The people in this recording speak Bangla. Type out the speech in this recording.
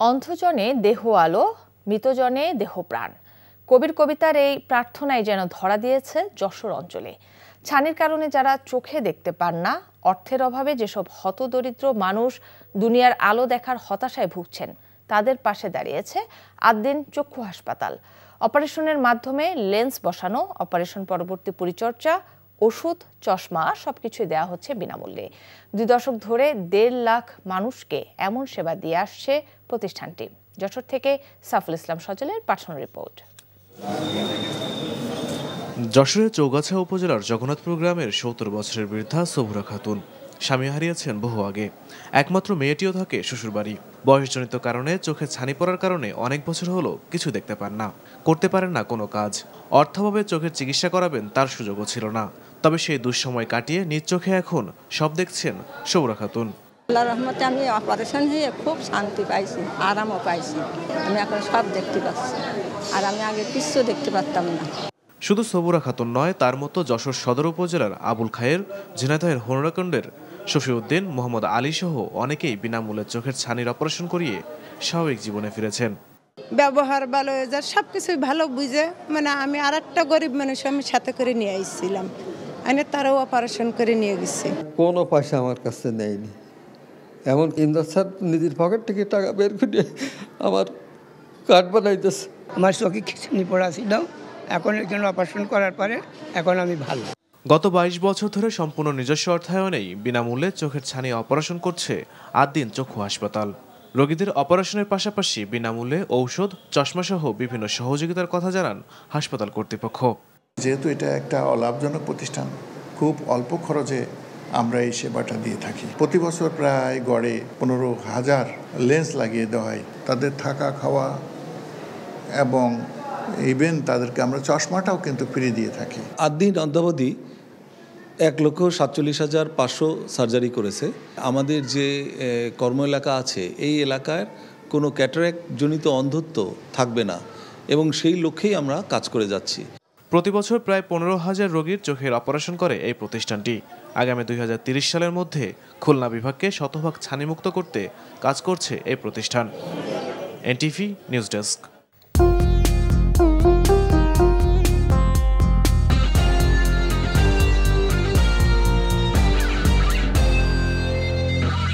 অন্ধজনে দেহ আলো, মৃতজনে দেহ প্রাণ। কবির কবিতার এই প্রার্থনায় যেন ধরা দিয়েছে যশোর অঞ্চলে। ছানির কারণে যারা চোখে দেখতে পান না, অর্থের অভাবে যেসব হতদরিদ্র মানুষ দুনিয়ার আলো দেখার হতাশায় ভুগছেন, তাদের পাশে দাঁড়িয়েছে আদ্দিন চক্ষু হাসপাতাল। অপারেশনের মাধ্যমে লেন্স বসানো, অপারেশন পরবর্তী পরিচর্যা, ওষুধ, চশমা সবকিছুই দেওয়া হচ্ছে বিনামূল্যে। 2 দশক ধরে 1.5 লাখ মানুষকে এমন সেবা দিয়ে আসছে প্রতিষ্ঠানটি। যশোর থেকে সাফুল ইসলাম সজলের পাঠানো রিপোর্ট। যশোরের চৌগাছা উপজেলার জগন্নাথপুর গ্রামের 70 বছরের বৃদ্ধা সবুরা খাতুন স্বামী হারিয়েছেন বহু আগে। একমাত্র মেয়েটিও থাকে শ্বশুরবাড়ি। বয়সজনিত কারণে চোখে ছানি পড়ার কারণে অনেক বছর হলো কিছু দেখতে পান না, করতে পারেন না কোনো কাজ। অর্থাভাবে চোখের চিকিৎসা করাবেন তার সুযোগও ছিল না। তবে সেই দুঃসময় কাটিয়ে নিজ চোখে এখন সব দেখছেন সবুরা খাতুন। আল্লাহর রহমতে আমি অপারেশন হয়ে খুব শান্তি পাইছি, আরামও পাইছি। আমি এখন সব দেখতে পাচ্ছি, আর আমি আগে কিছু দেখতে পারতাম না। শুধু সবুরা খাতুন নয়, তার মতো যশোর সদর উপজেলার আবুল খায়ের, ঝিনাইদহের হনুরাকুণ্ডের শফিউদ্দিন, মোহাম্মদ আলী সহ অনেকেই বিনামূল্যে চোখের ছানির অপারেশন করিয়ে স্বাভাবিক জীবনে ফিরেছেন। ব্যবহার ভালো, যার সব কিছুই ভালো বুঝে, মানে আমি আর একটা গরিব মানুষ আমি সাথে করে নিয়ে আসছিলাম, আমি তারাও অপারেশন করে নিয়ে গেছি। কোনো পয়সা আমার কাছে নেয়নি, এমন ইমদাদ স্যার নিজের পকেট থেকে টাকা বের করে আমার কার্ড বানাইতেছে। আমার চোখে খিচুনি পড়া ছিল, এখন এখানে অপারেশন করার পরে এখন আমি ভালো। গত 22 বছর ধরে সম্পূর্ণ নিজস্ব অর্থায়নেই বিনামূল্যে চোখের ছানি অপারেশন করছে আদ্দিন চক্ষু হাসপাতাল। রোগীদের অপারেশনের পাশাপাশি বিনামূল্যে ঔষধ, চশমাসহ বিভিন্ন সহযোগিতার কথা জানান হাসপাতাল কর্তৃপক্ষ। যেহেতু এটা একটা অলাভজনক প্রতিষ্ঠান, খুব অল্প খরচে আমরা এই সেবাটা দিয়ে থাকি। প্রতি বছর প্রায় গড়ে 15,000 লেন্স লাগিয়ে দেওয়া হয়। তাদের থাকা, খাওয়া এবং ইভেন তাদেরকে আমরা চশমাটাও কিন্তু ফ্রি দিয়ে থাকি। আদ্দিন অদ্যাবধি 1,47,500 সার্জারি করেছে। আমাদের যে কর্ম এলাকা আছে, এই এলাকার কোনো ক্যাটারাক্ট জনিত অন্ধত্ব থাকবে না, এবং সেই লক্ষ্যেই আমরা কাজ করে যাচ্ছি। প্রতি বছর প্রায় 15,000 রোগীর চোখের অপারেশন করে এই প্রতিষ্ঠানটি। আগামী 2030 সালের মধ্যে খুলনা বিভাগকে শতভাগ ছানিমুক্ত করতে কাজ করছে এই প্রতিষ্ঠান। NTV news desk.